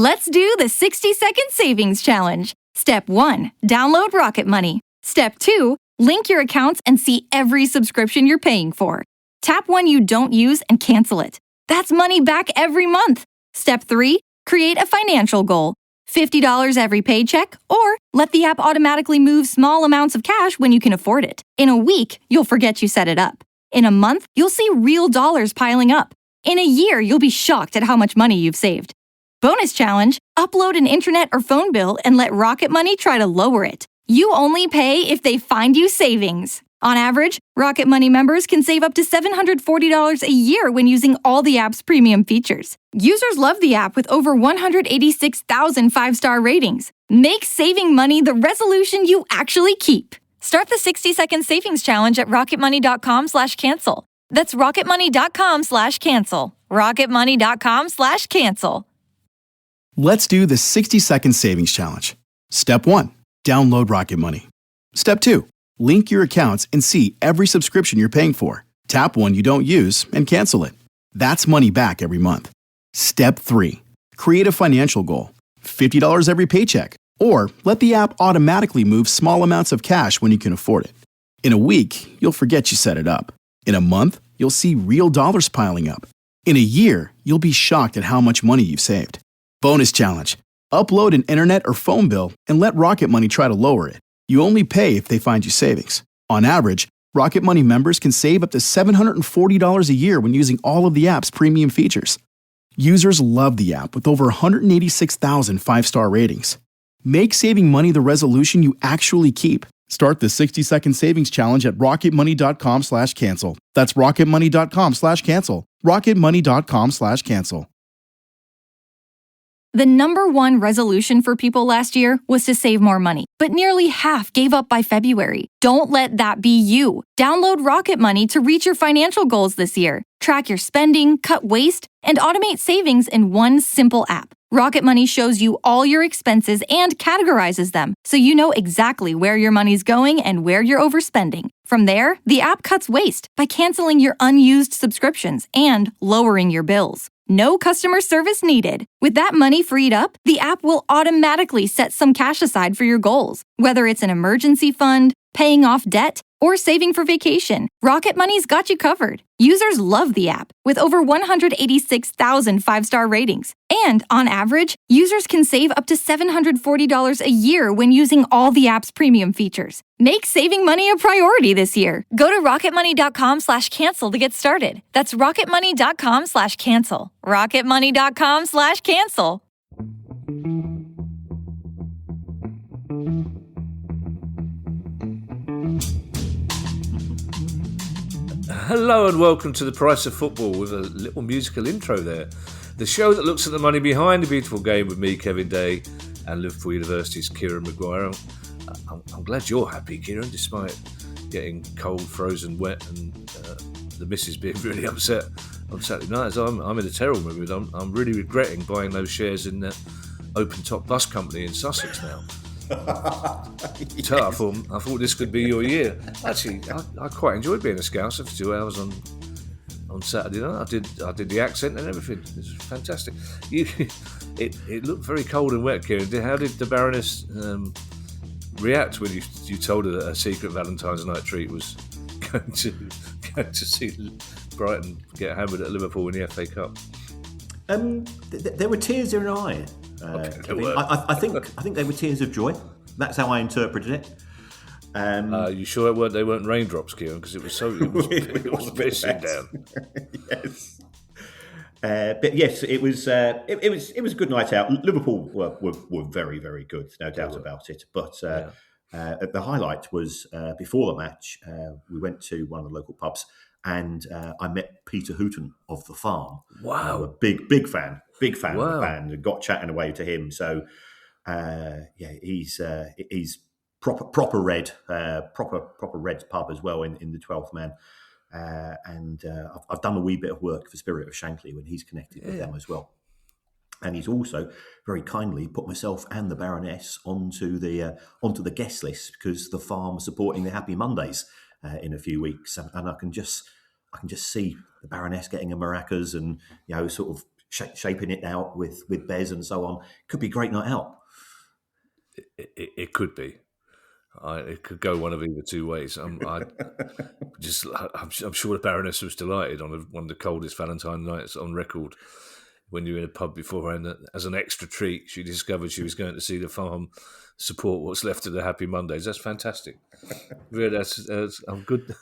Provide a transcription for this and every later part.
Let's do the 60-second savings challenge. Step 1, download Rocket Money. Step 2, link your accounts and see every subscription you're paying for. Tap one you don't use and cancel it. That's money back every month. Step 3, create a financial goal. $50 every paycheck, or let the app automatically move small amounts of cash when you can afford it. In a week, you'll forget you set it up. In a month, you'll see real dollars piling up. In a year, you'll be shocked at how much money you've saved. Bonus challenge, upload an internet or phone bill and let Rocket Money try to lower it. You only pay if they find you savings. On average, Rocket Money members can save up to $740 a year when using all the app's premium features. Users love the app with over 186,000 five-star ratings. Make saving money the resolution you actually keep. Start the 60-second savings challenge at rocketmoney.com/cancel. That's rocketmoney.com/cancel. rocketmoney.com/cancel. Let's do the 60-second savings challenge. Step 1, download Rocket Money. Step 2, link your accounts and see every subscription you're paying for. Tap one you don't use and cancel it. That's money back every month. Step 3, create a financial goal. $50 every paycheck, or let the app automatically move small amounts of cash when you can afford it. In a week, you'll forget you set it up. In a month, you'll see real dollars piling up. In a year, you'll be shocked at how much money you've saved. Bonus challenge. Upload an internet or phone bill and let Rocket Money try to lower it. You only pay if they find you savings. On average, Rocket Money members can save up to $740 a year when using all of the app's premium features. Users love the app with over 186,000 five-star ratings. Make saving money the resolution you actually keep. Start the 60-second savings challenge at rocketmoney.com/cancel. That's rocketmoney.com/cancel. rocketmoney.com/cancel. The number one resolution for people last year was to save more money, but nearly half gave up by February. Don't let that be you. Download Rocket Money to reach your financial goals this year. Track your spending, cut waste, and automate savings in one simple app. Rocket Money shows you all your expenses and categorizes them, so you know exactly where your money's going and where you're overspending. From there, the app cuts waste by canceling your unused subscriptions and lowering your bills. No customer service needed. With that money freed up, the app will automatically set some cash aside for your goals. Whether it's an emergency fund, paying off debt, or saving for vacation, Rocket Money's got you covered. Users love the app, with over 186,000 five-star ratings. And on average, users can save up to $740 a year when using all the app's premium features. Make saving money a priority this year. Go to rocketmoney.com/cancel to get started. That's rocketmoney.com/cancel. rocketmoney.com/cancel. Hello and welcome to The Price of Football with a little musical intro there. The show that looks at the money behind the beautiful game with me, Kevin Day, and Liverpool University's Kieran Maguire. I'm glad you're happy, Kieran, despite getting cold, frozen, wet, and the missus being really upset on Saturday night. So I'm in a terrible mood. I'm really regretting buying those shares in that open top bus company in Sussex now. Yes. So I thought this could be your year. Actually, I quite enjoyed being a Scouser for 2 hours on Saturday night. I did the accent and everything. It was fantastic. It looked very cold and wet, Kieran. How did the Baroness react when you told her that her secret Valentine's night treat was going to see Brighton get hammered at Liverpool in the FA Cup? There were tears in her eye. I think they were tears of joy. That's how I interpreted it. You sure they weren't raindrops, Kieran? Because it was pissing down. Yes. But yes, it was a good night out. Liverpool were very, very good, no doubt about it. But the highlight was before the match. We went to one of the local pubs, and I met Peter Hooton of The Farm. Wow, a big fan wow. of the band, and got chatting away to him. So he's proper Reds pub as well in the 12th Man. And I've done a wee bit of work for Spirit of Shankly when he's connected with them as well. And he's also very kindly put myself and the Baroness onto the guest list, because the farm are supporting the Happy Mondays in a few weeks, and I can just see the Baroness getting a maracas and sort of shaping it out with Bez and so on. Could be a great night out. It could be. It could go one of either two ways. I'm sure the Baroness was delighted on one of the coldest Valentine nights on record. When you were in a pub beforehand, as an extra treat, she discovered she was going to see the farm support what's left of the Happy Mondays. That's fantastic. Really, I'm good.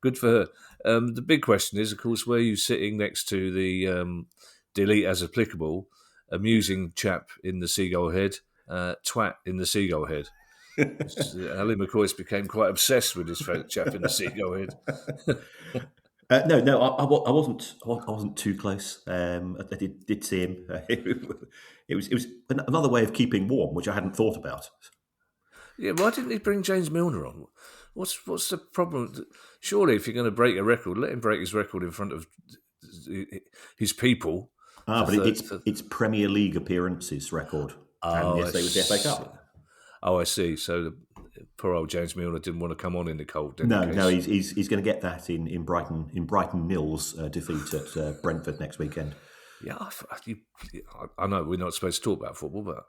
Good for her. The big question is, of course, where you sitting next to the delete as applicable, amusing chap in the seagull head, twat in the seagull head. Ali McCoy's became quite obsessed with this chap in the seagull head. No, I wasn't too close. I did see him. It was another way of keeping warm, which I hadn't thought about. Yeah, why didn't he bring James Milner on? What's the problem? Surely, if you're going to break a record, let him break his record in front of his people. But it's Premier League appearances record. And yesterday was the FA Cup. Oh, I see. So poor old James Milner didn't want to come on in the cold. No, he's going to get that in Brighton Mills defeat at Brentford next weekend. Yeah, I know we're not supposed to talk about football, but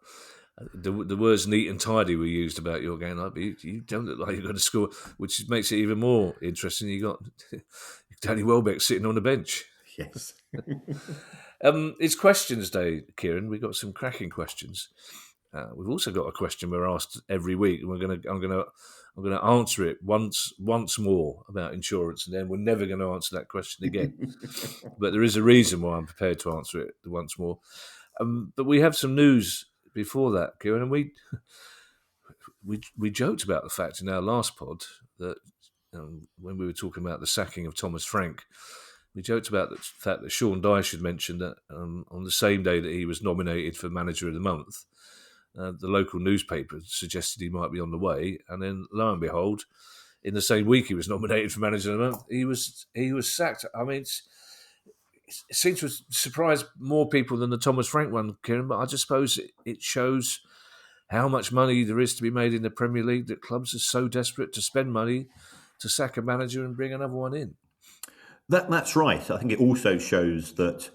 the words "neat and tidy" were used about your game. Like, you don't look like you're going to score, which makes it even more interesting. You got Danny Welbeck sitting on the bench. Yes. It's questions day, Kieran. We've got some cracking questions. We've also got a question we're asked every week, and I'm going to answer it once more about insurance, and then we're never going to answer that question again. But there is a reason why I'm prepared to answer it once more. But we have some news before that, Kieran, and we joked about the fact in our last pod that when we were talking about the sacking of Thomas Frank, we joked about the fact that Sean Dyche had mentioned that on the same day that he was nominated for Manager of the Month, the local newspaper suggested he might be on the way, and then lo and behold, in the same week he was nominated for Manager of the Month, he was sacked. I mean, it seems to surprise more people than the Thomas Frank one, Kieran. But I just suppose it shows how much money there is to be made in the Premier League, that clubs are so desperate to spend money to sack a manager and bring another one in. That's right. I think it also shows that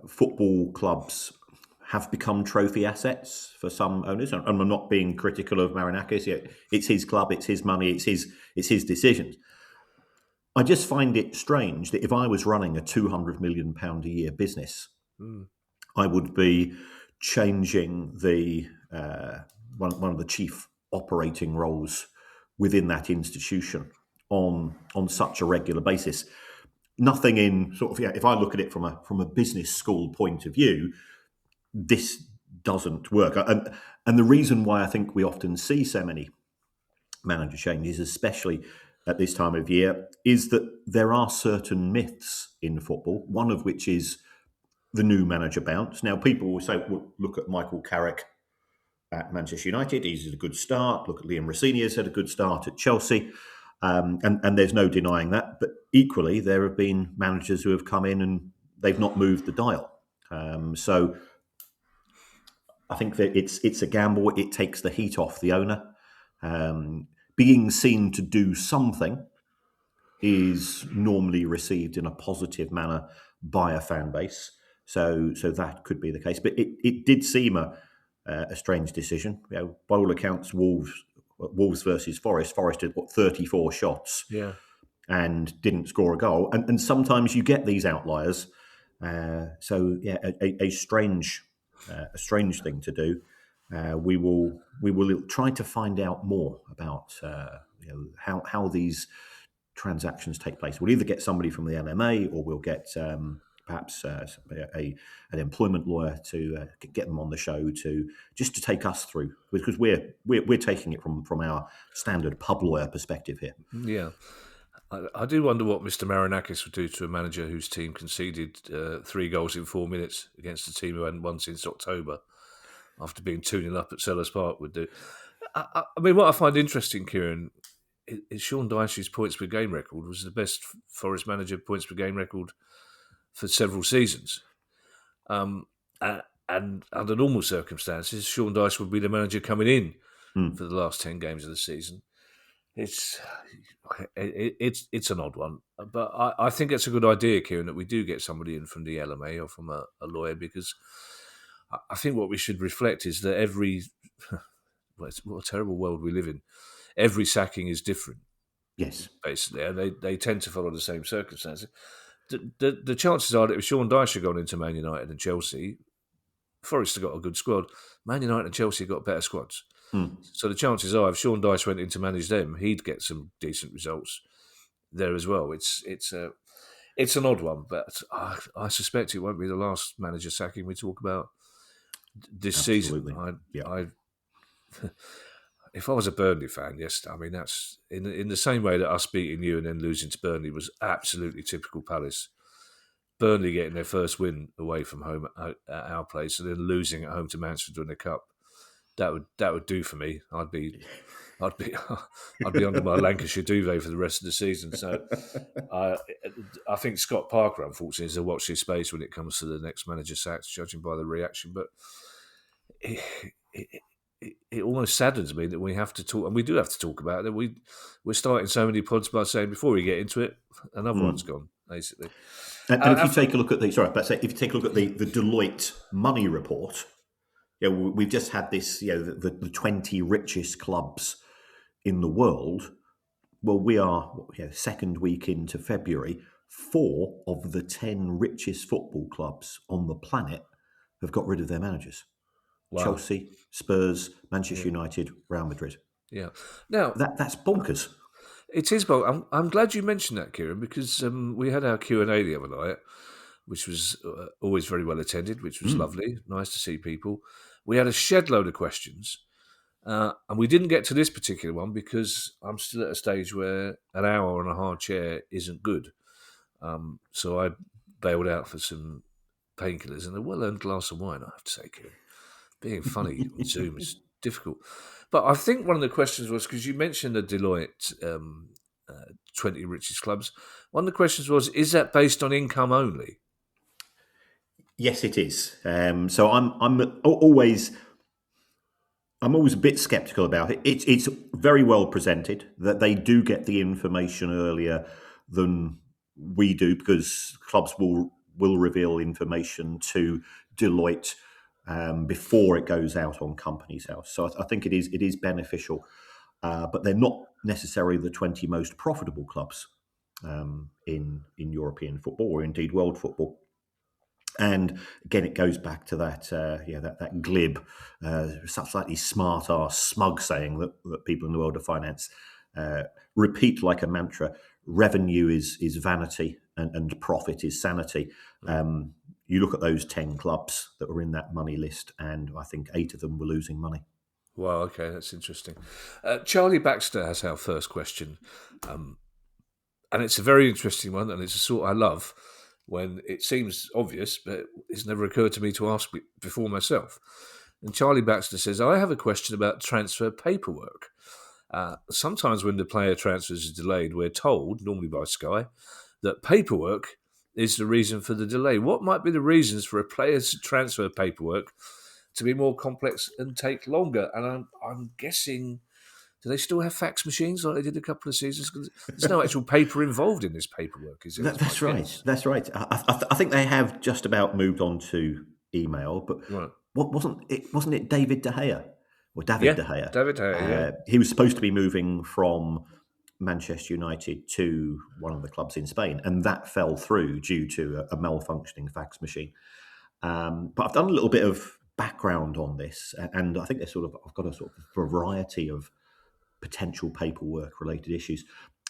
football clubs have become trophy assets for some owners. And I'm not being critical of Marinakis. It's his club, it's his money, it's his decisions. I just find it strange that if I was running a £200 million a year business, I would be changing the one of the chief operating roles within that institution on such a regular basis. Nothing in sort of, if I look at it from a business school point of view, this doesn't work. And the reason why I think we often see so many manager changes, especially at this time of year, is that there are certain myths in football, one of which is the new manager bounce. Now, people will say, well, look at Michael Carrick at Manchester United. He's had a good start. Look at Liam Rossini's had a good start at Chelsea. And there's no denying that. But equally, there have been managers who have come in and they've not moved the dial. So I think that it's a gamble. It takes the heat off the owner. Being seen to do something is normally received in a positive manner by a fan base. So that could be the case. But it did seem a strange decision. By all accounts, Wolves versus Forest. Forest had 34 shots, and didn't score a goal. And sometimes you get these outliers. So a strange thing to do. We will try to find out more about how these transactions take place. We'll either get somebody from the LMA, or we'll get perhaps an employment lawyer to get them on the show to take us through, because we're taking it from our standard pub lawyer perspective here. Yeah. I do wonder what Mr. Marinakis would do to a manager whose team conceded 3 goals in 4 minutes against a team who hadn't won since October, after being 2-0 up at Sellers Park would do. I mean, what I find interesting, Kieran, is Sean Dyche's points per game record was the best Forest manager points per game record for several seasons. And under normal circumstances, Sean Dyche would be the manager coming in for the last 10 games of the season. It's it's an odd one, but I think it's a good idea, Kieran, that we do get somebody in from the LMA or from a lawyer, because I think what we should reflect is that what a terrible world we live in. Every sacking is different, Yes. basically, and they tend to follow the same circumstances. The chances are that if Sean Dyche had gone into Man United and Chelsea, Forest have got a good squad. Man United and Chelsea have got better squads. So the chances are, if Sean Dyche went in to manage them, he'd get some decent results there as well. It's an odd one, but I suspect it won't be the last manager sacking we talk about this Absolutely. season. Yeah. If I was a Burnley fan, yes, I mean that's in the same way that us beating you and then losing to Burnley was absolutely typical Palace. Burnley getting their first win away from home at our place, and then losing at home to Mansfield in the cup. That would do for me. I'd be under my Lancashire duvet for the rest of the season. So I think Scott Parker, unfortunately, is a watch this space when it comes to the next manager sacks, judging by the reaction. But it almost saddens me that we have to talk, and we do have to talk about it. We're starting so many pods by saying before we get into it, another one's gone, basically. And if you take a look at if you take a look at the Deloitte money report, we've just had this, the 20 richest clubs in the world. Well, we are second week into February. 4 of the 10 richest football clubs on the planet have got rid of their managers. Wow. Chelsea, Spurs, Manchester United, Real Madrid. Yeah. Now that's bonkers. It is, but I'm glad you mentioned that, Kieran, because we had our Q&A the other night, which was always very well attended, which was lovely. Nice to see people. We had a shed load of questions, and we didn't get to this particular one because I'm still at a stage where an hour on a hard chair isn't good. So I bailed out for some painkillers and a well-earned glass of wine, I have to say, Kieran. Being funny on Zoom is difficult. But I think one of the questions was, because you mentioned the Deloitte 20 richest clubs, one of the questions was, is that based on income only? Yes, it is. So I'm always a bit sceptical about it. It's very well presented that they do get the information earlier than we do, because clubs will reveal information to Deloitte before it goes out on Companies House. So I think it is beneficial, but they're not necessarily the 20 most profitable clubs in European football, or indeed world football. And again, it goes back to that glib, slightly smart-ass, smug saying that people in the world of finance repeat like a mantra: revenue is vanity and profit is sanity. You look at those 10 clubs that were in that money list, and I think 8 of them were losing money. Wow, okay, that's interesting. Charlie Baxter has our first question, and it's a very interesting one, and it's a sort I love when it seems obvious, but it's never occurred to me to ask before myself. And Charlie Baxter says, I have a question about transfer paperwork. Sometimes when the player transfers is delayed, we're told, normally by Sky, that paperwork is the reason for the delay. What might be the reasons for a player's transfer paperwork to be more complex and take longer? And I'm guessing, do they still have fax machines like they did a couple of seasons? There's no actual paper involved in this paperwork, is there? That's right. That's right. I think they have just about moved on to email, but wasn't it David De Gea? Or David De Gea? David De Gea, He was supposed to be moving from Manchester United to one of the clubs in Spain, and that fell through due to a malfunctioning fax machine. But I've done a little bit of background on this, and I think I've got a sort of variety of potential paperwork-related issues.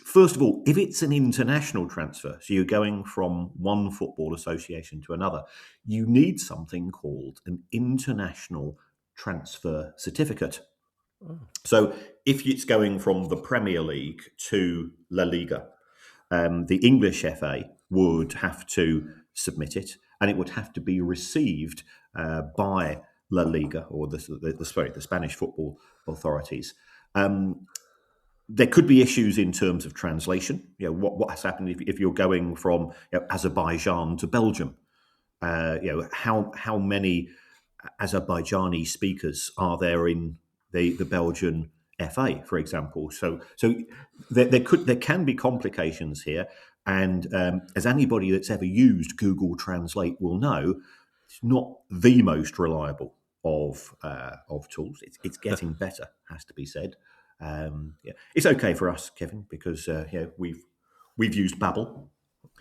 First of all, if it's an international transfer, so you're going from one football association to another, you need something called an international transfer certificate. So if it's going from the Premier League to La Liga, the English FA would have to submit it, and it would have to be received by La Liga, or the Spanish football authorities. There could be issues in terms of translation. What has happened if you're going from Azerbaijan to Belgium? How many Azerbaijani speakers are there in the Belgian FA, for example. So there can be complications here, and as anybody that's ever used Google Translate will know, it's not the most reliable of tools. It's getting better, has to be said. It's okay for us, Kevin, because we've used Babbel.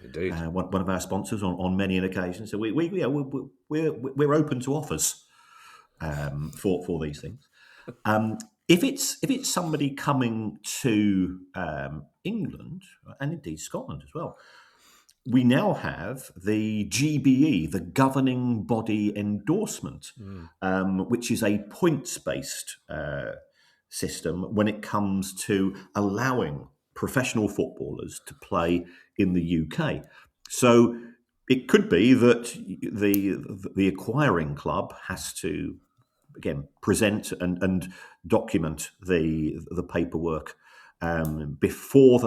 Indeed, one of our sponsors on many an occasion. So we're open to offers for these things. If it's somebody coming to England and indeed Scotland as well, we now have the GBE, the governing body endorsement, which is a points-based system when it comes to allowing professional footballers to play in the UK. So it could be that the acquiring club has to, again, present and document the paperwork before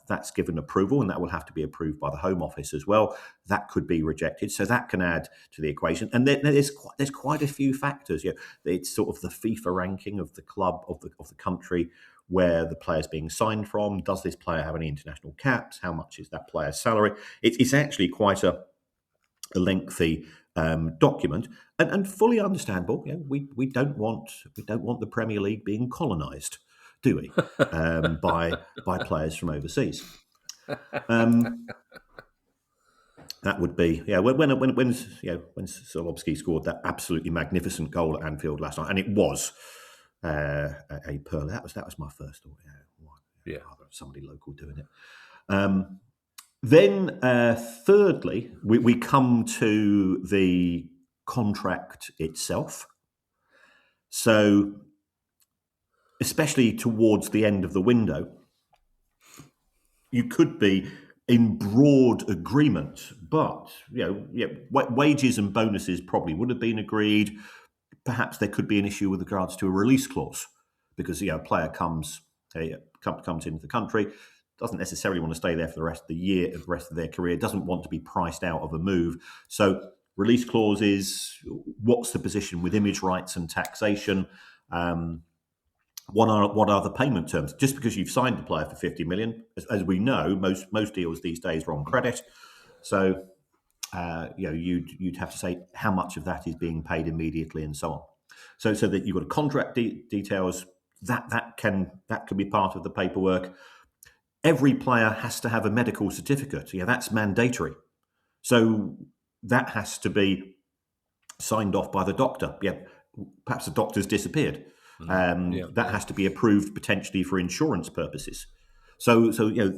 that's given approval, and that will have to be approved by the Home Office as well. That could be rejected, so that can add to the equation. And there's quite a few factors. It's sort of the FIFA ranking of the club of the country where the player's being signed from. Does this player have any international caps? How much is that player's salary? It's actually quite a lengthy document, and fully understandable. We don't want the Premier League being colonised, do we? by players from overseas. That would be when Solobsky scored that absolutely magnificent goal at Anfield last night, and it was a pearl. That was my first thought. Somebody local doing it. Then, thirdly, we come to the contract itself. So, especially towards the end of the window, you could be in broad agreement, but wages and bonuses probably would have been agreed. Perhaps there could be an issue with regards to a release clause, because a player comes into the country, doesn't necessarily want to stay there for the rest of the year, the rest of their career, doesn't want to be priced out of a move. So release clauses, what's the position with image rights and taxation? What are the payment terms? Just because you've signed a player for 50 million, as we know, most deals these days are on credit. So you'd have to say how much of that is being paid immediately and so on. So that you've got contract details, that can be part of the paperwork. Every player has to have a medical certificate. That's mandatory. So that has to be signed off by the doctor. Perhaps the doctor's disappeared. That has to be approved potentially for insurance purposes. So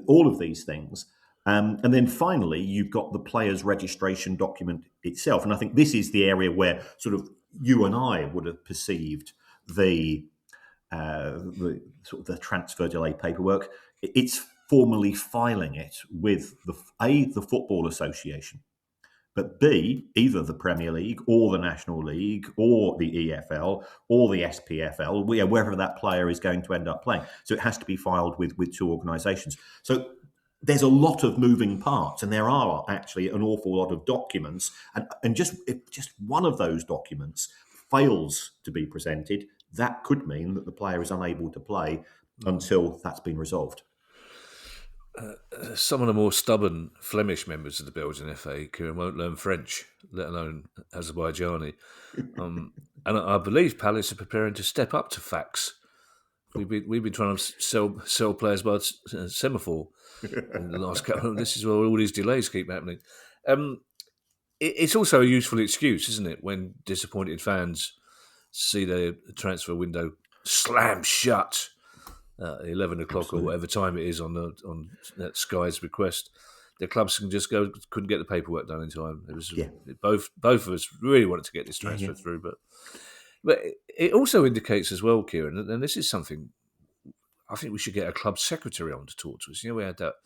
all of these things. And then finally, you've got the player's registration document itself. And I think this is the area where sort of you and I would have perceived the sort of the transfer delay paperwork. It's formally filing it with the Football Association, but B, either the Premier League or the National League or the EFL or the SPFL, wherever that player is going to end up playing. So it has to be filed with two organisations. So there's a lot of moving parts, and there are actually an awful lot of documents. And if just one of those documents fails to be presented, that could mean that the player is unable to play until that's been resolved. Some of the more stubborn Flemish members of the Belgian FA, Kieran, won't learn French, let alone Azerbaijani. And I believe Palace are preparing to step up to fax. We've been trying to sell players by semaphore in the last couple. This is where all these delays keep happening. It's also a useful excuse, isn't it, when disappointed fans see their transfer window slam shut. 11 o'clock Absolutely. Or whatever time it is on that Sky's request, the clubs can just go. Couldn't get the paperwork done in time. It was both of us really wanted to get this transfer through, but it also indicates as well, Kieran, and this is something I think we should get a club secretary on to talk to us. We had that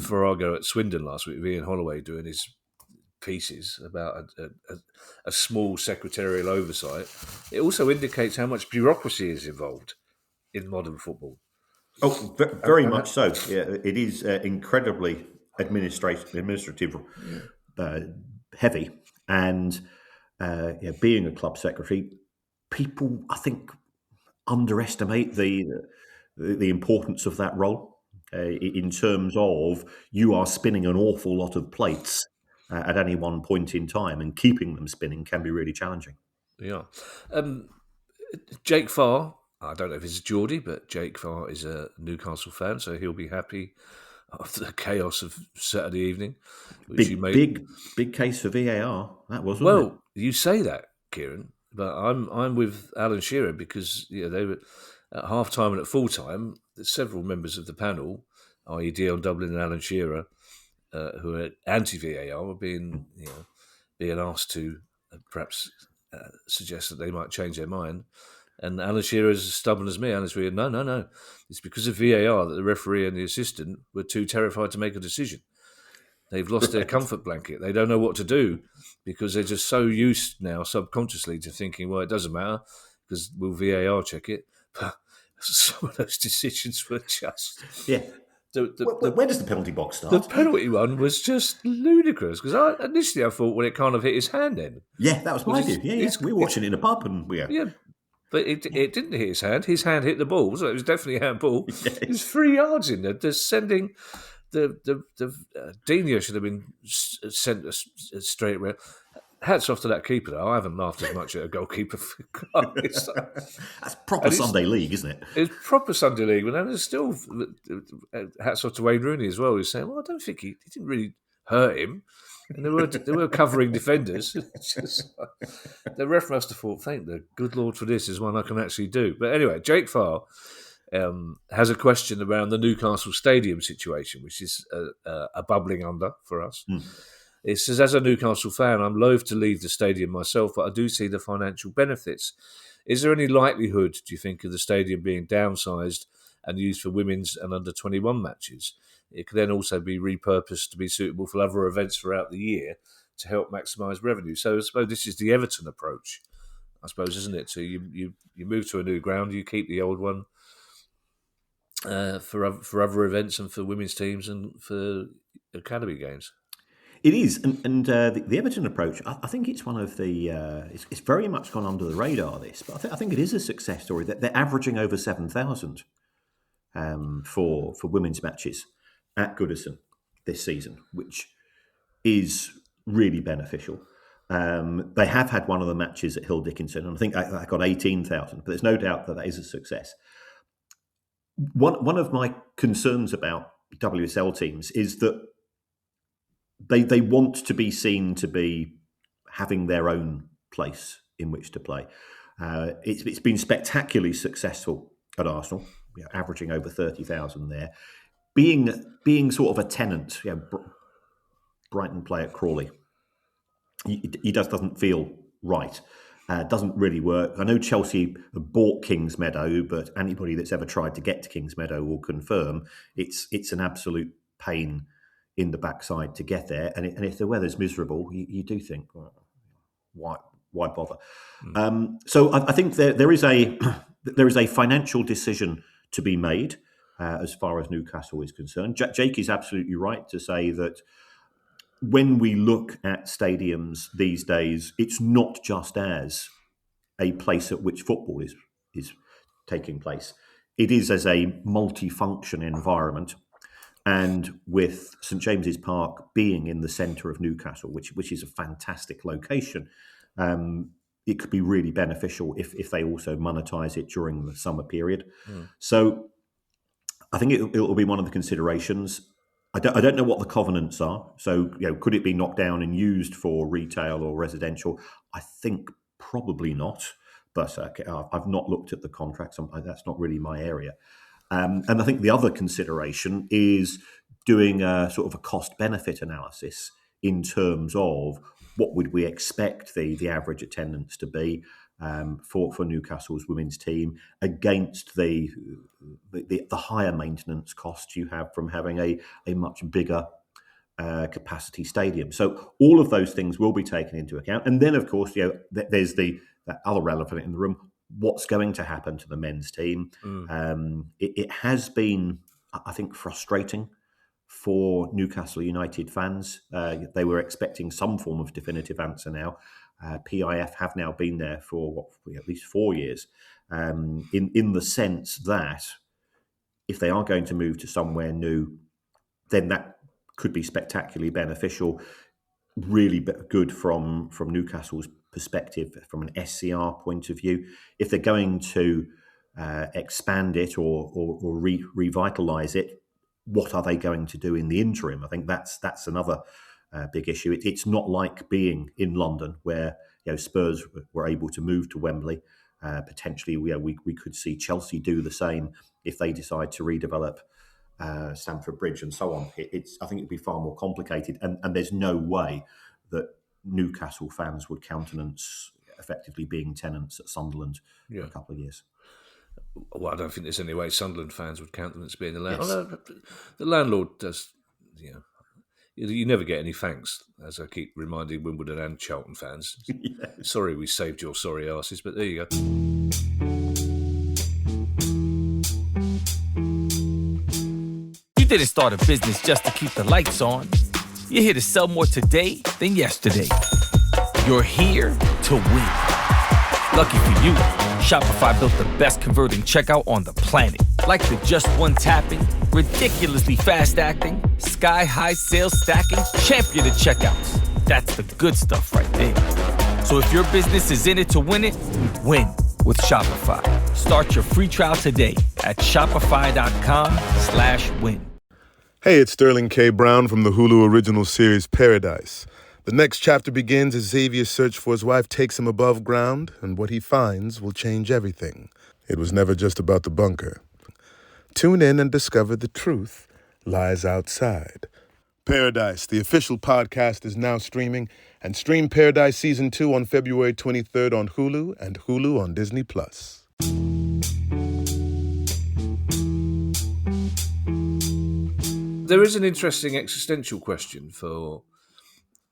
Farrago at Swindon last week with Ian Holloway doing his pieces about a small secretarial oversight. It also indicates how much bureaucracy is involved in modern football. Oh, very much so. Yeah, it is incredibly administrative heavy, and being a club secretary, people, I think, underestimate the importance of that role in terms of you are spinning an awful lot of plates at any one point in time, and keeping them spinning can be really challenging. Yeah. Jake Farr, I don't know if it's Geordie, but Jake Farr is a Newcastle fan, so he'll be happy after the chaos of Saturday evening. Which Big case for VAR. That was, wasn't well, you say that, Kieran, but I'm with Alan Shearer because they were at half time and at full time. Several members of the panel, i.e. Dion Dublin and Alan Shearer, who are anti VAR, were being asked to perhaps suggest that they might change their mind. And Alan Shearer is as stubborn as me. Alan Shearer, no. It's because of VAR that the referee and the assistant were too terrified to make a decision. They've lost their comfort blanket. They don't know what to do because they're just so used now subconsciously to thinking, well, it doesn't matter because we'll VAR check it. But some of those decisions were just... Yeah. Where does the penalty box start? The penalty one was just ludicrous because initially I thought, well, it kind of hit his hand then. Yeah, that was my view. Yeah. We were watching it in a pub and we... Yeah. But it didn't hit his hand. His hand hit the ball, so it was definitely a handball. Yes. It was 3 yards in there. They're sending... The Dina should have been sent straight away. Hats off to that keeper, though. I haven't laughed as much at a goalkeeper. That's proper Sunday League, isn't it? It's proper Sunday League, but then there's still hats off to Wayne Rooney as well. He's saying, "Well, I don't think he didn't really hurt him," and they were covering defenders. The ref must have thought, "Thank the good Lord for this is one I can actually do." But anyway, Jake Farr has a question around the Newcastle Stadium situation, which is a bubbling under for us. It says, as a Newcastle fan, I'm loath to leave the stadium myself, but I do see the financial benefits. Is there any likelihood, do you think, of the stadium being downsized and used for women's and under-21 matches? It could then also be repurposed to be suitable for other events throughout the year to help maximise revenue. So I suppose this is the Everton approach, I suppose, isn't it? So you move to a new ground, you keep the old one, for other events and for women's teams and for academy games. It is, and the Everton approach, I think it's one of the. It's very much gone under the radar. This, but I think it is a success story. That they're averaging over 7,000 for women's matches at Goodison this season, which is really beneficial. They have had one of the matches at Hill Dickinson, and I think I got 18,000. But there's no doubt that is a success. One of my concerns about WSL teams is that they want to be seen to be having their own place in which to play. It's been spectacularly successful at Arsenal, averaging over 30,000 there. Being sort of a tenant, Brighton play at Crawley. He doesn't feel right. Doesn't really work. I know Chelsea bought Kings Meadow, but anybody that's ever tried to get to Kings Meadow will confirm it's an absolute pain in the backside to get there. And if the weather's miserable, you do think, well, why bother? So I think there is a financial decision to be made as far as Newcastle is concerned. Jake is absolutely right to say that when we look at stadiums these days, it's not just as a place at which football is taking place. It is as a multifunction environment. And with St James's Park being in the centre of Newcastle, which is a fantastic location, it could be really beneficial if they also monetise it during the summer period. So I think it will be one of the considerations. I don't know what the covenants are. So could it be knocked down and used for retail or residential? I think probably not. But I've not looked at the contracts. That's not really my area. And I think the other consideration is doing a sort of a cost-benefit analysis in terms of what would we expect the average attendance to be for Newcastle's women's team against the higher maintenance costs you have from having a much bigger capacity stadium. So all of those things will be taken into account. And then, of course, there's that other elephant in the room. What's going to happen to the men's team? It has been, I think, frustrating for Newcastle United fans. They were expecting some form of definitive answer now. PIF have now been there for at least 4 years, in the sense that if they are going to move to somewhere new, then that could be spectacularly beneficial, really good from Newcastle's perspective, from an SCR point of view. If they're going to expand it or revitalise it, what are they going to do in the interim? I think that's another big issue. It's not like being in London, where Spurs were able to move to Wembley. Potentially, we could see Chelsea do the same if they decide to redevelop Stamford Bridge and so on. I think it'd be far more complicated, and there's no way that Newcastle fans would countenance effectively being tenants at Sunderland for a couple of years. Well, I don't think there's any way Sunderland fans would countenance being the landlord. Yes. Although the landlord does, you never get any thanks, as I keep reminding Wimbledon and Charlton fans. Yeah. Sorry we saved your sorry asses, but there you go. You didn't start a business just to keep the lights on. You're here to sell more today than yesterday. You're here to win. Lucky for you, Shopify built the best converting checkout on the planet. Like the just one tapping, ridiculously fast acting, sky-high sales stacking, champion of checkouts. That's the good stuff right there. So if your business is in it to win it, win with Shopify. Start your free trial today at shopify.com/win. Hey, it's Sterling K. Brown from the Hulu original series Paradise. The next chapter begins as Xavier's search for his wife takes him above ground, and what he finds will change everything. It was never just about the bunker. Tune in and discover the truth lies outside. Paradise, the official podcast, is now streaming, and stream Paradise Season 2 on February 23rd on Hulu and Hulu on Disney+. There is an interesting existential question for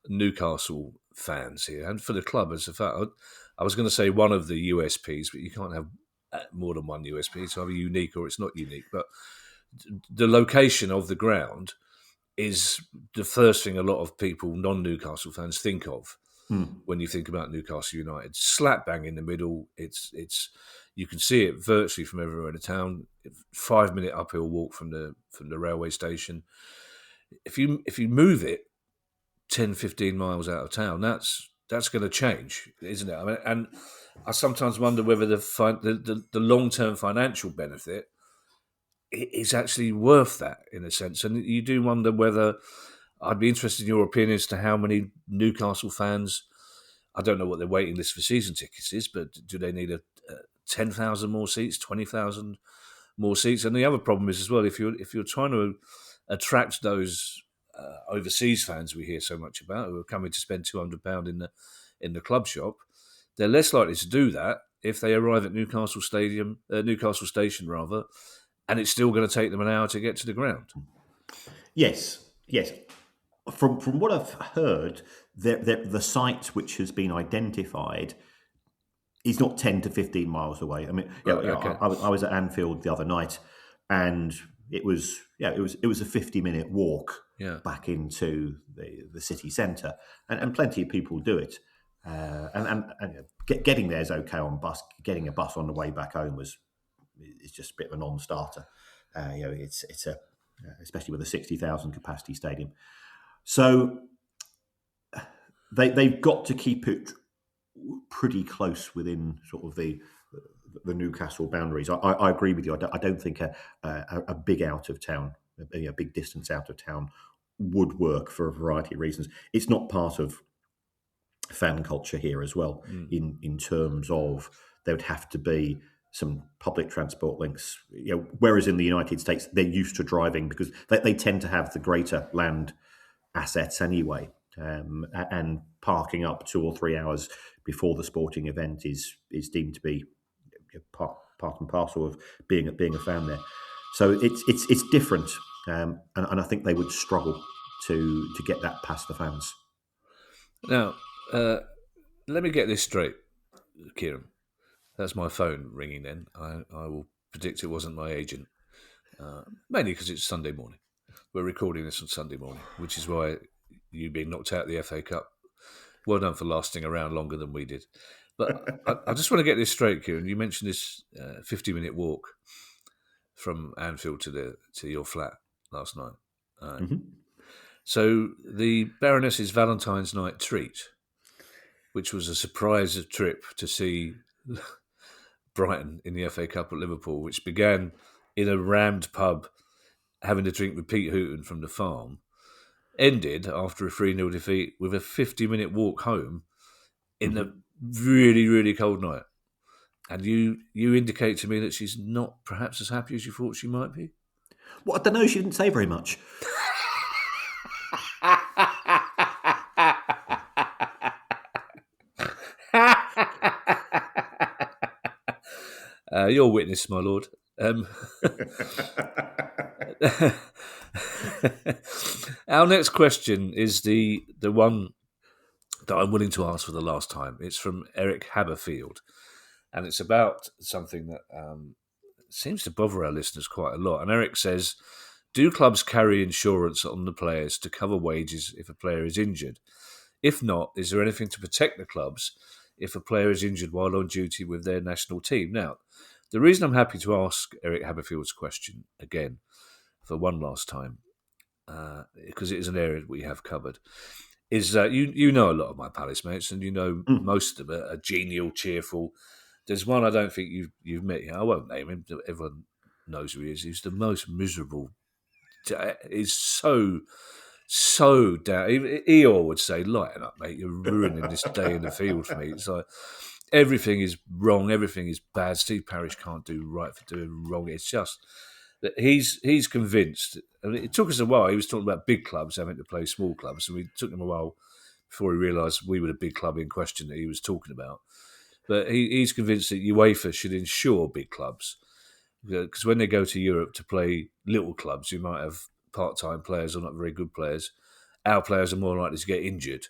Newcastle fans here and for the club as a fact. I was going to say one of the USPs, but you can't have more than one USP. It's either unique or it's not unique. But the location of the ground is the first thing a lot of people, non-Newcastle fans, think of when you think about Newcastle United. Slap bang in the middle. It's you can see it virtually from everywhere in the town. 5-minute uphill walk from the railway station. If you move it 10, 15 miles out of town, that's going to change, isn't it? I mean, and I sometimes wonder whether the long-term financial benefit is actually worth that in a sense. And you do wonder whether, I'd be interested in your opinion as to how many Newcastle fans, I don't know what their waiting list for season tickets is, but do they need 10,000 more seats, 20,000 more seats? And the other problem is as well, if you're trying to attract those overseas fans we hear so much about, who are coming to spend £200 in the club shop, they're less likely to do that if they arrive at Newcastle Station, and it's still going to take them an hour to get to the ground. Yes. From what I've heard, the site which has been identified is not 10 to 15 miles away. I mean, okay. I was at Anfield the other night, and it was a 50-minute walk back into the city centre, and plenty of people do it. And getting there is okay on bus. Getting a bus on the way back home is just a bit of a non-starter. It's especially with a 60,000 capacity stadium. So they've got to keep it pretty close within sort of the Newcastle boundaries. I agree with you. I don't think a big out of town, a big distance out of town would work for a variety of reasons. It's not part of fan culture here as well, in terms of there would have to be some public transport links. Whereas in the United States, they're used to driving because they tend to have the greater land assets anyway. And parking up 2 or 3 hours before the sporting event is deemed to be part and parcel of being a fan there. So it's different, and I think they would struggle to get that past the fans. Now, let me get this straight, Kieran. That's my phone ringing then. I will predict it wasn't my agent, mainly because it's Sunday morning. We're recording this on Sunday morning, which is why you being knocked out of the FA Cup Well done for lasting around longer than we did. But I just want to get this straight, Kieran. You mentioned this 50-minute walk from Anfield to your flat last night. Mm-hmm. So the Baroness's Valentine's night treat, which was a surprise trip to see Brighton in the FA Cup at Liverpool, which began in a rammed pub having a drink with Pete Hooton from the farm, ended after a 3-0 defeat with a 50-minute walk home in a really, really cold night. And you indicate to me that she's not perhaps as happy as you thought she might be? Well, I don't know. She didn't say very much. Your witness, my lord. Our next question is the one that I'm willing to ask for the last time. It's from Eric Haberfield, and it's about something that seems to bother our listeners quite a lot. And Eric says, do clubs carry insurance on the players to cover wages if a player is injured? If not, is there anything to protect the clubs if a player is injured while on duty with their national team? Now, the reason I'm happy to ask Eric Haberfield's question again for one last time, because it is an area that we have covered, is that you know a lot of my Palace mates, and you know most of them are genial, cheerful. There's one I don't think you've met yet. I won't name him. Everyone knows who he is. He's the most miserable. He's so down. Eeyore would say, lighten up, mate. You're ruining this day in the field for me. It's like everything is wrong. Everything is bad. Steve Parish can't do right for doing wrong. It's just that he's convinced. I mean, it took us a while. He was talking about big clubs having to play small clubs, and it took him a while before he realised we were the big club in question that he was talking about. But he's convinced that UEFA should insure big clubs, because when they go to Europe to play little clubs, you might have part-time players or not very good players. Our players are more likely to get injured.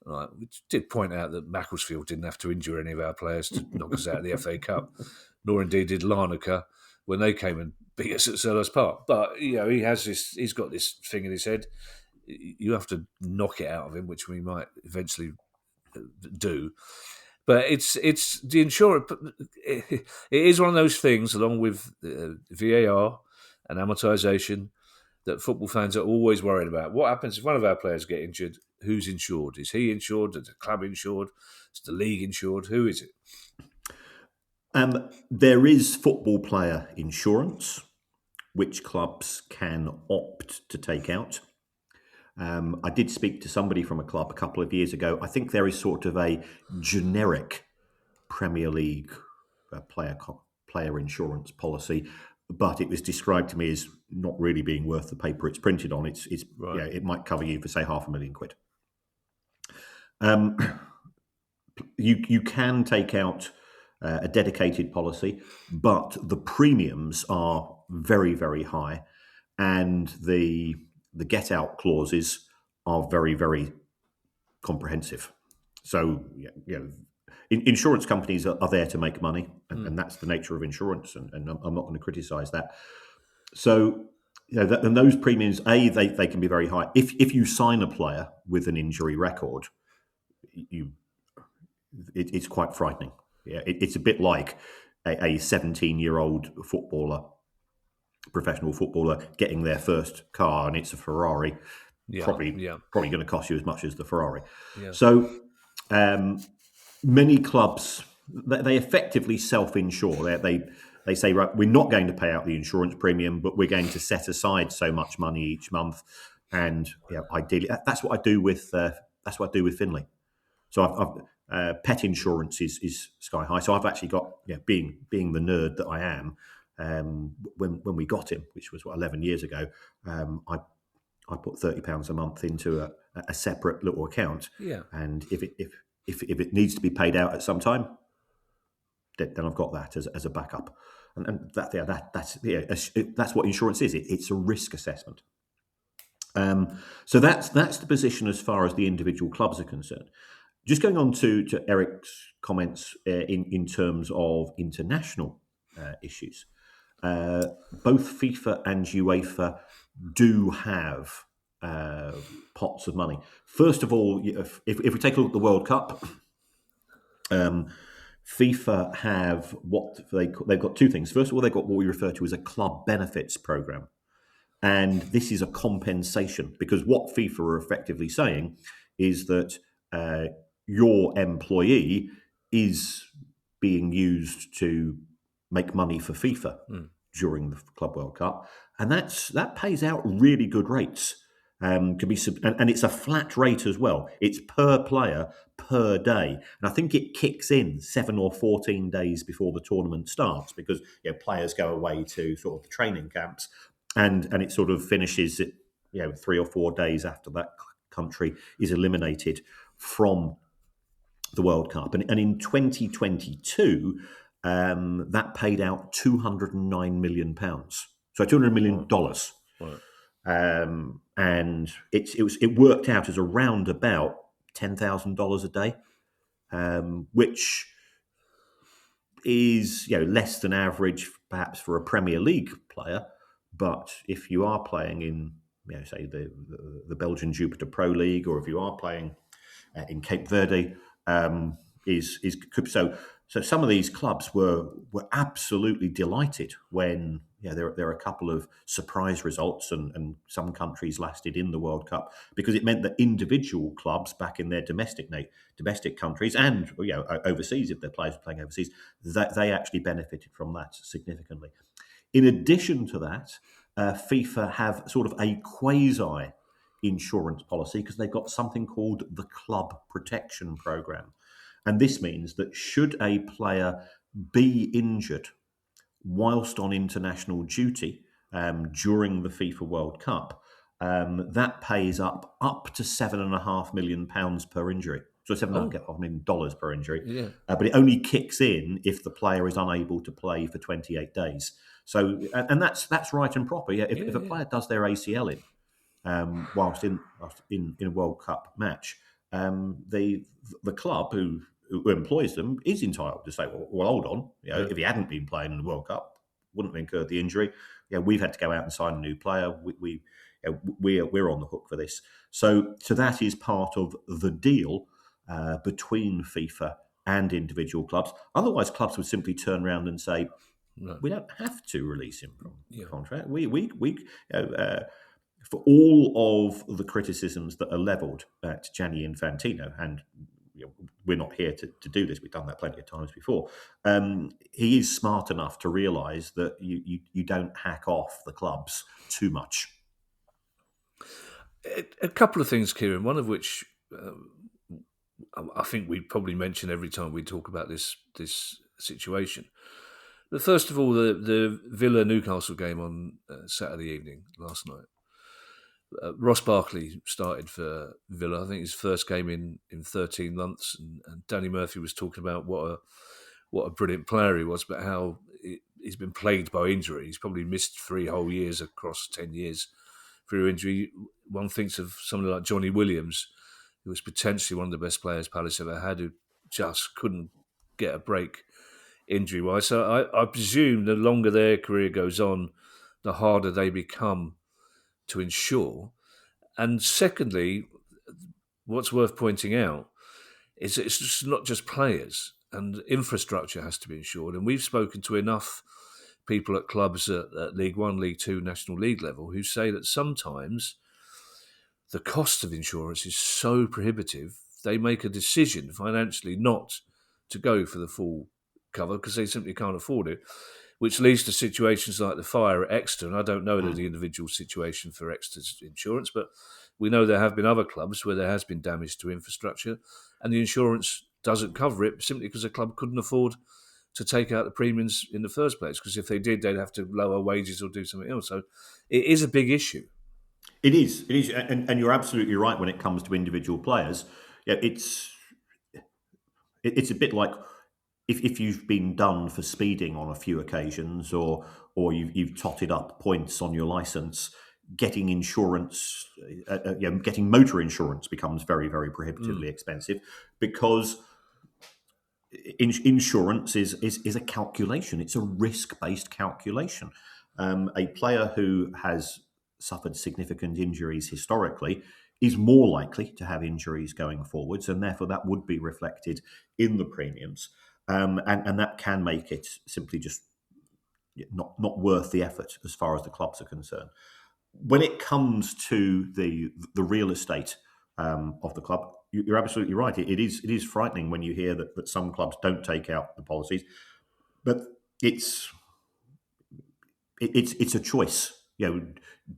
Right. We did point out that Macclesfield didn't have to injure any of our players to knock us out of the FA Cup, nor indeed did Larnaca when they came and beat us at Selhurst Park. But he's got this thing in his head. You have to knock it out of him, which we might eventually do. But it's the insurance. It is one of those things, along with VAR and amortisation, that football fans are always worried about. What happens if one of our players get injured? Who's insured? Is he insured? Is the club insured? Is the league insured? Who is it? There is football player insurance, which clubs can opt to take out. I did speak to somebody from a club a couple of years ago. I think there is sort of a generic Premier League player insurance policy, but it was described to me as not really being worth the paper it's printed on. It's right. It might cover you for say £500,000. You can take out a dedicated policy, but the premiums are very, very high, and the get-out clauses are very, very comprehensive. So, insurance companies are there to make money, and that's the nature of insurance, and I'm not going to criticise that. So, and those premiums, they can be very high. If you sign a player with an injury record, it's quite frightening. Yeah, it's a bit like a 17-year-old professional footballer getting their first car, and it's a Ferrari. Probably going to cost you as much as the Ferrari. Yeah. So many clubs, they effectively self-insure. They say, right, we're not going to pay out the insurance premium, but we're going to set aside so much money each month, and ideally, that's what I do with Finley. So I've pet insurance is sky high. So I've actually got, being the nerd that I am, when we got him, which was 11 years ago, I put £30 a month into a separate little account. Yeah. And if it needs to be paid out at some time, then I've got that as a backup. And that's what insurance is. It's a risk assessment. So that's the position as far as the individual clubs are concerned. Just going on to Eric's comments in terms of international issues. Both FIFA and UEFA do have pots of money. First of all, if we take a look at the World Cup, FIFA have they've got two things. First of all, they've got what we refer to as a club benefits program. And this is a compensation, because what FIFA are effectively saying is that your employee is being used to make money for FIFA during the Club World Cup, and that pays out really good rates. And it's a flat rate as well. It's per player per day, and I think it kicks in 7 or 14 days before the tournament starts, because players go away to sort of the training camps, and it sort of finishes 3 or 4 days after that country is eliminated from the World Cup. And in 2022, that paid out £209 million. So $200 million. Right. And it worked out as around about $10,000 a day, which is less than average perhaps for a Premier League player. But if you are playing in say the Belgian Jupiter Pro League, or if you are playing in Cape Verde, so some of these clubs were absolutely delighted when there are a couple of surprise results, and some countries lasted in the World Cup, because it meant that individual clubs back in their domestic countries, and overseas, if their players were playing overseas, that they actually benefited from that significantly. In addition to that, FIFA have sort of a quasi insurance policy, because they've got something called the Club Protection Program. And this means that should a player be injured whilst on international duty during the FIFA World Cup, that pays up to £7.5 million per injury. So $7.5 million per injury. Yeah. But it only kicks in if the player is unable to play for 28 days. So, and that's right and proper. Yeah, if a player does their ACL whilst in a World Cup match, the club who employs them is entitled to say, well, hold on, if he hadn't been playing in the World Cup, wouldn't have incurred the injury. We've had to go out and sign a new player. We're on the hook for this. So that is part of the deal between FIFA and individual clubs. Otherwise, clubs would simply turn around and say, no, we don't have to release him from the contract. For all of the criticisms that are levelled at Gianni Infantino, and we're not here to do this, we've done that plenty of times before, he is smart enough to realise that you don't hack off the clubs too much. A couple of things, Kieran, one of which I think we probably mention every time we talk about this situation. But first of all, the Villa-Newcastle game on Saturday evening, last night. Ross Barkley started for Villa. I think his first game in 13 months. And Danny Murphy was talking about what a brilliant player he was, but how he's been plagued by injury. He's probably missed 3 whole years across 10 years through injury. One thinks of somebody like Johnny Williams, who was potentially one of the best players Palace ever had, who just couldn't get a break injury-wise. So I presume the longer their career goes on, the harder they become to insure. And secondly, what's worth pointing out is it's just not just players, and infrastructure has to be insured. And we've spoken to enough people at clubs at League One, League Two, National League level who say that sometimes the cost of insurance is so prohibitive, they make a decision financially not to go for the full cover because they simply can't afford it, which leads to situations like the fire at Exeter. And I don't know the individual situation for Exeter's insurance, but we know there have been other clubs where there has been damage to infrastructure and the insurance doesn't cover it simply because the club couldn't afford to take out the premiums in the first place, because if they did, they'd have to lower wages or do something else. So it is a big issue. It is, and you're absolutely right when it comes to individual players. Yeah, it's a bit like if you've been done for speeding on a few occasions, or you've totted up points on your licence, getting insurance, getting motor insurance becomes very, very prohibitively expensive, because insurance is a calculation. It's a risk-based calculation. A player who has suffered significant injuries historically is more likely to have injuries going forwards, and therefore that would be reflected in the premiums. And that can make it simply just not worth the effort as far as the clubs are concerned. When it comes to the real estate of the club, you're absolutely right. It is frightening when you hear that some clubs don't take out the policies, but it's a choice.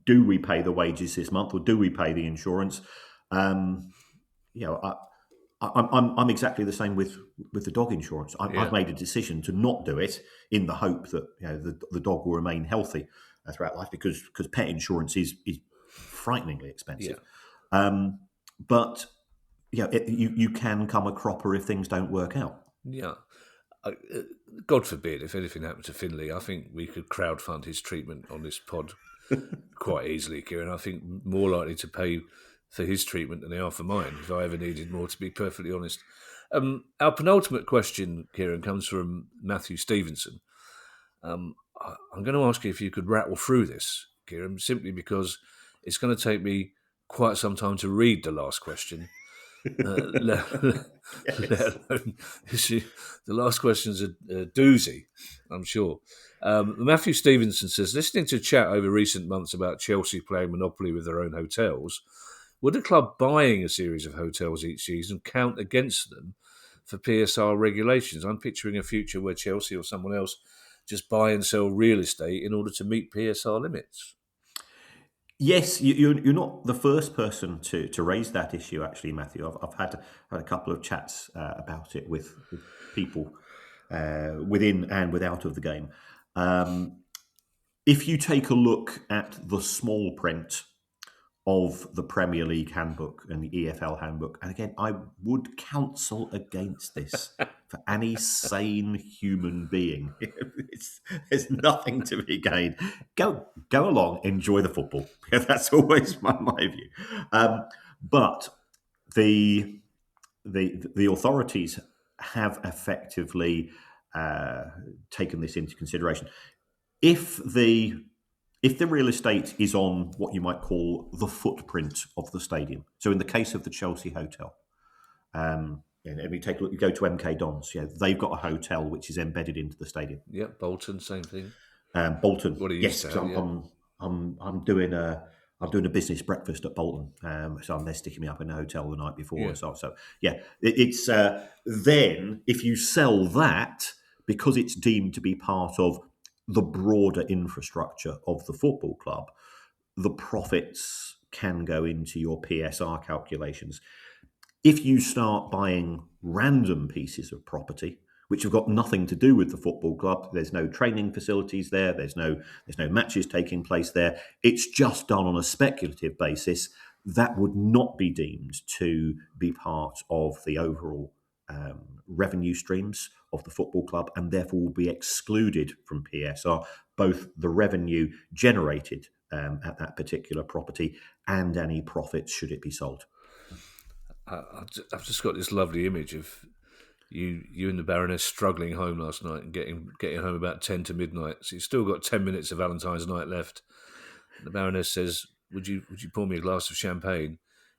Do we pay the wages this month, or do we pay the insurance? I'm exactly the same with the dog insurance. I've made a decision to not do it in the hope that the dog will remain healthy throughout life, because pet insurance is frighteningly expensive. But you can come a cropper if things don't work out. Yeah. God forbid, if anything happened to Finley, I think we could crowdfund his treatment on this pod quite easily, Kieran. I think more likely to pay for his treatment than they are for mine, if I ever needed more, to be perfectly honest. Our penultimate question, Kieran, comes from Matthew Stevenson. I'm going to ask you if you could rattle through this, Kieran, simply because it's going to take me quite some time to read the last question. Let alone, the last question's a doozy, I'm sure. Matthew Stevenson says, listening to chat over recent months about Chelsea playing Monopoly with their own hotels, would a club buying a series of hotels each season count against them for PSR regulations? I'm picturing a future where Chelsea or someone else just buy and sell real estate in order to meet PSR limits. Yes, you're not the first person to raise that issue, actually, Matthew. I've had a couple of chats about it with people within and without of the game. If you take a look at the small print of the Premier League handbook and the EFL handbook, and again, I would counsel against this for any sane human being. There's nothing to be gained. Go along, enjoy the football. That's always my view. But the authorities have effectively taken this into consideration. If the real estate is on what you might call the footprint of the stadium, so in the case of the Chelsea hotel, if you take a look, you go to MK Dons, they've got a hotel which is embedded into the stadium. Yeah, Bolton, same thing. Bolton, what yes. I'm doing a business breakfast at Bolton, so they're sticking me up in a hotel the night before. Yeah. So it's then if you sell that, because it's deemed to be part of the broader infrastructure of the football club, the profits can go into your PSR calculations. If you start buying random pieces of property, which have got nothing to do with the football club, there's no training facilities there, there's no matches taking place there, it's just done on a speculative basis, that would not be deemed to be part of the overall revenue streams of the football club, and therefore will be excluded from PSR, both the revenue generated at that particular property and any profits should it be sold. I've just got this lovely image of you and the Baroness struggling home last night and getting home about 10 to midnight. So you've still got 10 minutes of Valentine's night left. And the Baroness says, would you pour me a glass of champagne?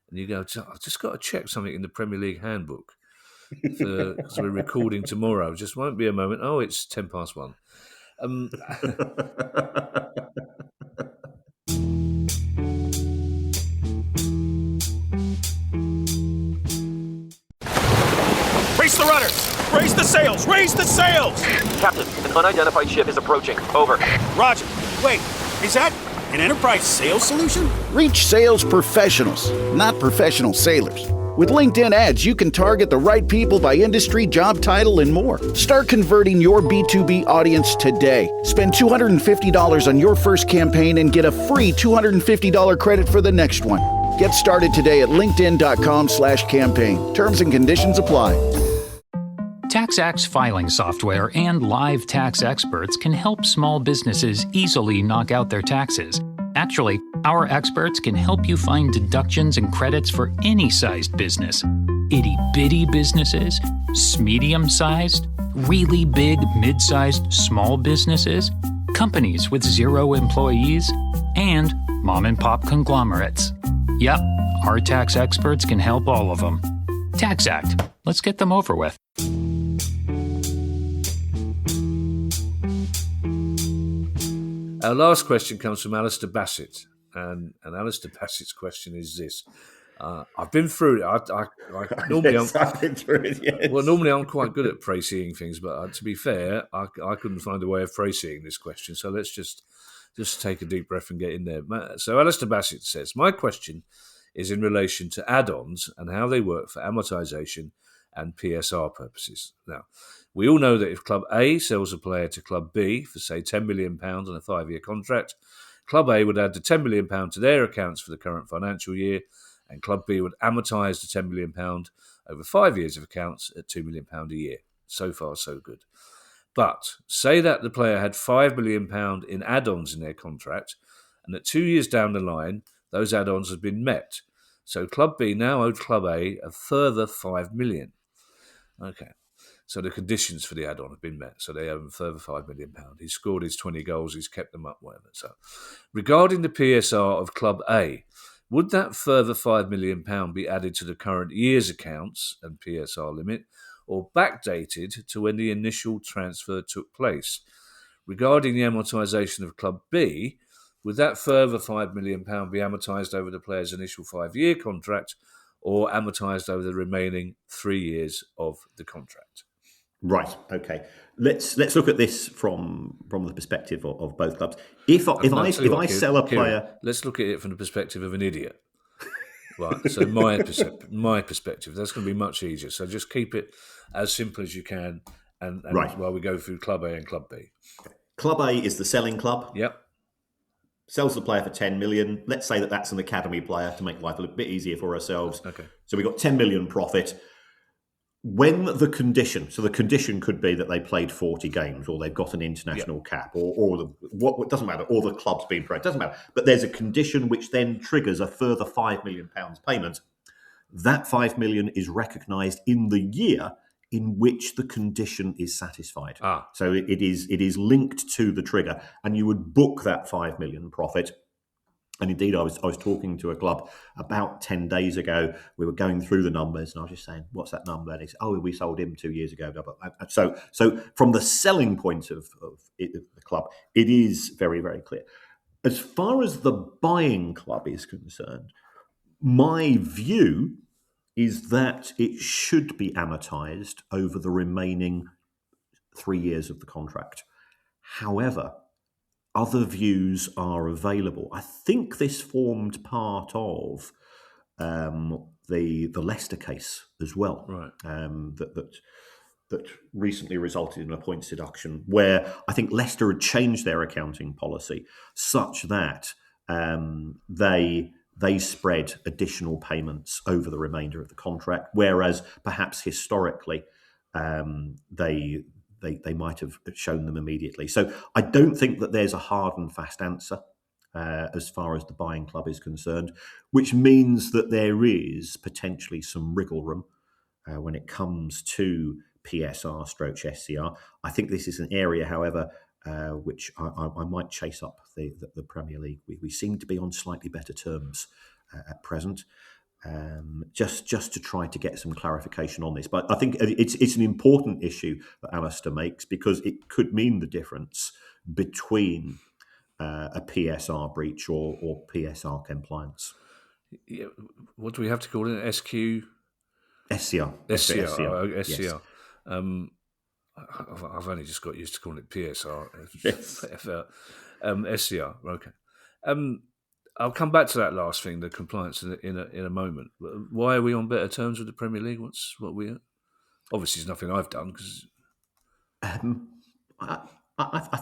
And you go, I've just got to check something in the Premier League handbook. Because we're recording tomorrow. Just won't be a moment. Oh, it's 1:10. Raise the rudders! Raise the sails! Raise the sails! Captain, an unidentified ship is approaching. Over. Roger. Wait, is that an enterprise sales solution? Reach sales professionals, not professional sailors. With LinkedIn ads, you can target the right people by industry, job title, and more. Start converting your B2B audience today. Spend $250 on your first campaign and get a free $250 credit for the next one. Get started today at linkedin.com/campaign. Terms and conditions apply. TaxAct filing software and live tax experts can help small businesses easily knock out their taxes. Actually, our experts can help you find deductions and credits for any sized business. Itty-bitty businesses, medium-sized, really big, mid-sized, small businesses, companies with 0 employees, and mom and pop conglomerates. Yep, our tax experts can help all of them. TaxAct. Let's get them over with. Our last question comes from Alistair Bassett. And Alistair Bassett's question is this. I've been through it. I normally I've been through it, yes. Well, normally I'm quite good at précising things, but to be fair, I couldn't find a way of précising this question. So let's just take a deep breath and get in there. So Alistair Bassett says, my question is in relation to add-ons and how they work for amortization and PSR purposes. Now, we all know that if Club A sells a player to Club B for, say, £10 million on a 5-year contract, Club A would add the £10 million to their accounts for the current financial year, and Club B would amortise the £10 million over 5 years of accounts at £2 million a year. So far, so good. But say that the player had £5 million in add-ons in their contract, and that 2 years down the line, those add-ons have been met. So Club B now owed Club A a further £5 million. Okay. So the conditions for the add-on have been met. So they owe him a further £5 million. He's scored his 20 goals. He's kept them up, whatever. So regarding the PSR of Club A, would that further £5 million be added to the current year's accounts and PSR limit, or backdated to when the initial transfer took place? Regarding the amortisation of Club B, would that further £5 million be amortised over the player's initial 5-year contract, or amortised over the remaining 3 years of the contract? Right. Okay. Let's look at this from the perspective of both clubs. If I sell a player, Kieran, let's look at it from the perspective of an idiot. Right. So my perspective, that's going to be much easier. So just keep it as simple as you can, and right, while we go through Club A and Club B. Club A is the selling club. Yep. Sells the player for 10 million. Let's say that that's an academy player to make life a little bit easier for ourselves. Okay. So we got 10 million profit. When the condition could be that they played 40 games, or they've got an international cap, or what doesn't matter, or the club's been pro, it doesn't matter. But there's a condition which then triggers a further £5 million payment. That £5 million is recognised in the year in which the condition is satisfied. So it is linked to the trigger, and you would book that £5 million profit. And indeed, I was talking to a club about 10 days ago. We were going through the numbers, and I was just saying, "What's that number?" And he said, "Oh, we sold him 2 years ago." Blah, blah, blah. So from the selling point of the club, it is very, very clear. As far as the buying club is concerned, my view is that it should be amortised over the remaining 3 years of the contract. However, other views are available. I think this formed part of the Leicester case as well, right? That recently resulted in a points deduction, where I think Leicester had changed their accounting policy such that they spread additional payments over the remainder of the contract, whereas perhaps historically they might have shown them immediately. So I don't think that there's a hard and fast answer as far as the buying club is concerned, which means that there is potentially some wriggle room when it comes to PSR/SCR. I think this is an area, however, which I might chase up the Premier League. We seem to be on slightly better terms at present. Just to try to get some clarification on this. But I think it's an important issue that Alistair makes, because it could mean the difference between a PSR breach or PSR compliance. Yeah. What do we have to call it? SQ? SCR. SCR. Yes. I've only just got used to calling it PSR. Yes. SCR. Okay. I'll come back to that last thing, the compliance, in a moment. Why are we on better terms with the Premier League? What we are? Obviously, it's nothing I've done. Because I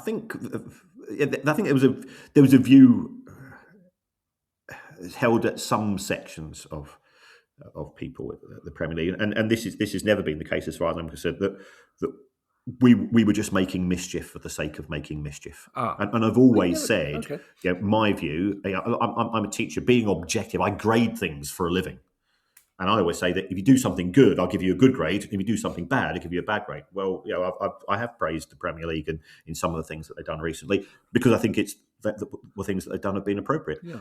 think there was a view held at some sections of people at the Premier League, and this has never been the case as far as I'm concerned, that we were just making mischief for the sake of making mischief. And I've always said, my view, I'm a teacher, being objective, I grade things for a living. And I always say that if you do something good, I'll give you a good grade. If you do something bad, I'll give you a bad grade. Well, I have praised the Premier League and in some of the things that they've done recently because I think it's the things that they've done have been appropriate. Yeah.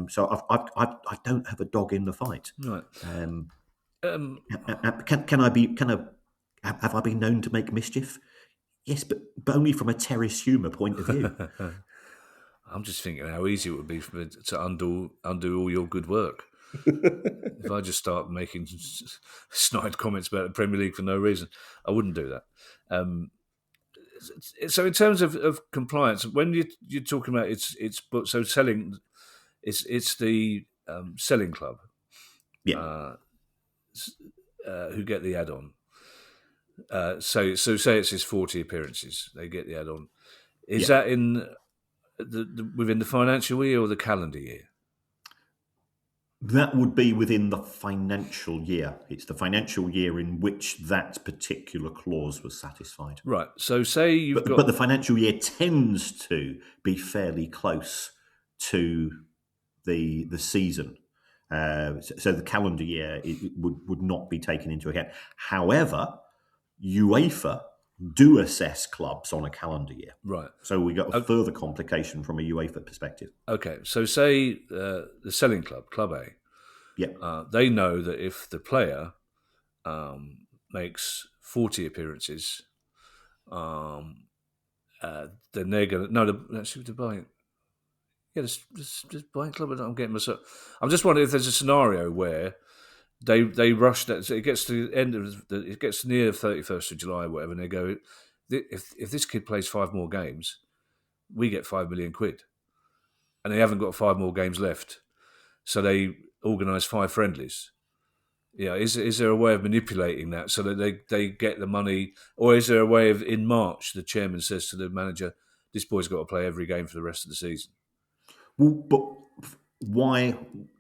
So I don't have a dog in the fight. Right. Have I been known to make mischief? Yes, but only from a terrace humour point of view. I'm just thinking how easy it would be for me to undo all your good work. If I just start making snide comments about the Premier League for no reason, I wouldn't do that. So in terms of compliance, when you're talking about selling, it's the selling club, who get the add-on. So say it's his 40 appearances, they get the add-on. Is that in within the financial year or the calendar year? That would be within the financial year. It's the financial year in which that particular clause was satisfied. Right. So say but the financial year tends to be fairly close to the season. So the calendar year would not be taken into account. However, UEFA do assess clubs on a calendar year. Right. So we got a further complication from a UEFA perspective. Okay. So say the selling club, Club A, they know that if the player makes 40 appearances, then they're going to... No, the buying... Yeah, this buying club, I'm getting myself... I'm just wondering if there's a scenario where they rush that. So it gets to the end of it gets near 31st of July, or whatever, and they go, if this kid plays 5 more games, we get £5 million, and they haven't got 5 more games left, so they organise 5 friendlies. Yeah, is there a way of manipulating that so that they get the money, or is there a way of in March the chairman says to the manager, this boy's got to play every game for the rest of the season? Well, but why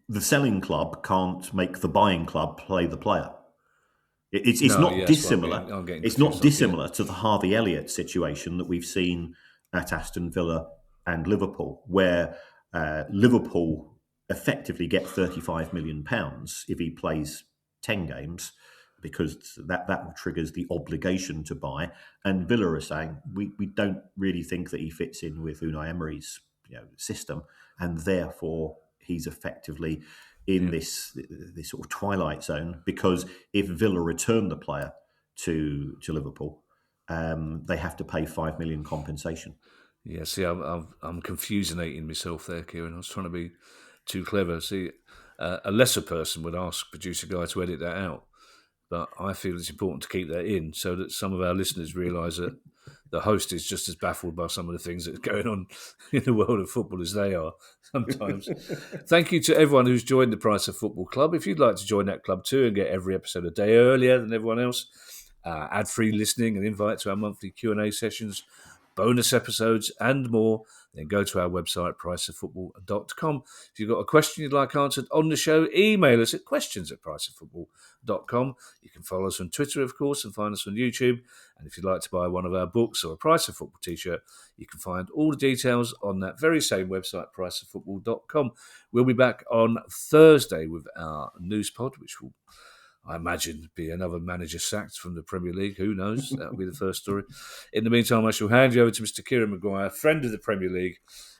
the selling club can't make the buying club play the player? It's not dissimilar. It's not dissimilar to the Harvey Elliott situation that we've seen at Aston Villa and Liverpool, where Liverpool effectively get £35 million if he plays 10 games, because that triggers the obligation to buy. And Villa are saying we don't really think that he fits in with Unai Emery's system, and therefore he's effectively in this sort of twilight zone, because if Villa return the player to Liverpool, they have to pay £5 million compensation. Yeah, see, I'm confusinating myself there, Kieran. I was trying to be too clever. See, a lesser person would ask producer guy to edit that out, but I feel it's important to keep that in so that some of our listeners realise that the host is just as baffled by some of the things that are going on in the world of football as they are sometimes. Thank you to everyone who's joined the Price of Football Club. If you'd like to join that club too and get every episode a day earlier than everyone else, ad-free listening and invite to our monthly Q&A sessions, bonus episodes and more, then go to our website, priceoffootball.com. If you've got a question you'd like answered on the show, email us at questions@priceoffootball.com. You can follow us on Twitter, of course, and find us on YouTube. And if you'd like to buy one of our books or a Price of Football t-shirt, you can find all the details on that very same website, priceoffootball.com. We'll be back on Thursday with our news pod, which will, I imagine, be another manager sacked from the Premier League. Who knows? That'll be the first story. In the meantime, I shall hand you over to Mr. Kieran Maguire, friend of the Premier League,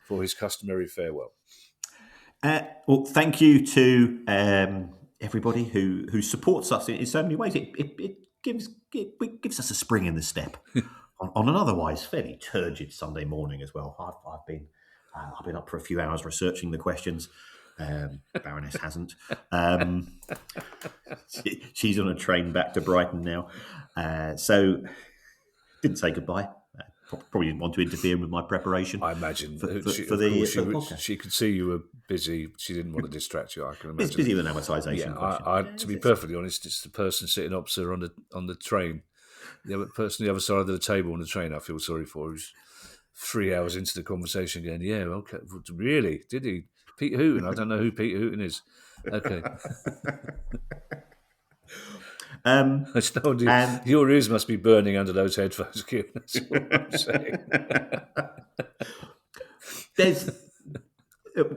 for his customary farewell. Well, thank you to everybody who supports us in so many ways. It gives us a spring in the step on an otherwise fairly turgid Sunday morning as well. I've been up for a few hours researching the questions. Baroness hasn't. She's on a train back to Brighton now. So didn't say goodbye. Probably didn't want to interfere with my preparation. I imagine she could see you were busy. She didn't want to distract you. I can imagine. It's busy with an amortisation. Yeah, to be perfectly honest, it's the person sitting opposite her on the train. The other person, the other side of the table on the train, I feel sorry for, who's 3 hours into the conversation going, yeah, okay, really? Did he? Pete Hooton? I don't know who Pete Hooton is. Okay. Your ears must be burning under those headphones, Kieran. That's what I'm saying.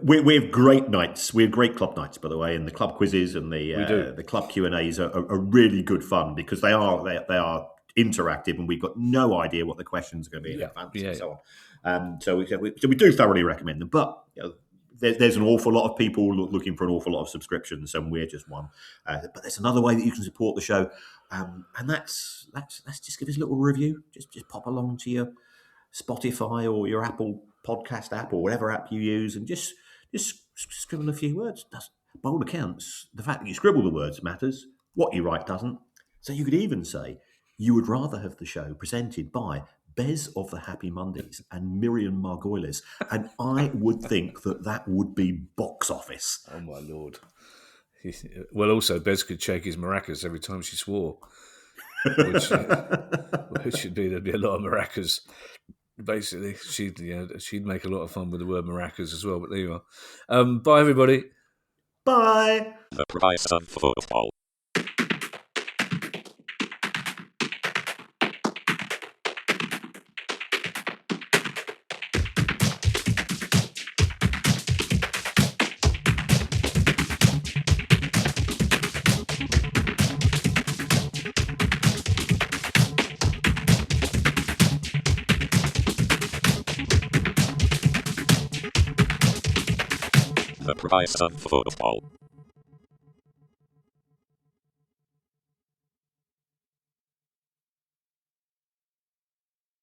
we have great nights. We have great club nights, by the way, and the club quizzes and the club Q&As are really good fun because they are interactive, and we've got no idea what the questions are going to be in advance and so on. So we do thoroughly recommend them. But there's an awful lot of people looking for an awful lot of subscriptions, and we're just one. But there's another way that you can support the show, and that's just give us a little review. Just pop along to your Spotify or your Apple podcast app or whatever app you use, and just scribble a few words. By all accounts, the fact that you scribble the words matters. What you write doesn't. So you could even say you would rather have the show presented by Bez of the Happy Mondays and Miriam Margolis, and I would think that would be box office. Oh my Lord. Well, also, Bez could shake his maracas every time she swore, which should be, there'd be a lot of maracas. Basically, she'd make a lot of fun with the word maracas as well, but there you are. Bye, everybody. Bye. The price of football. The price of football.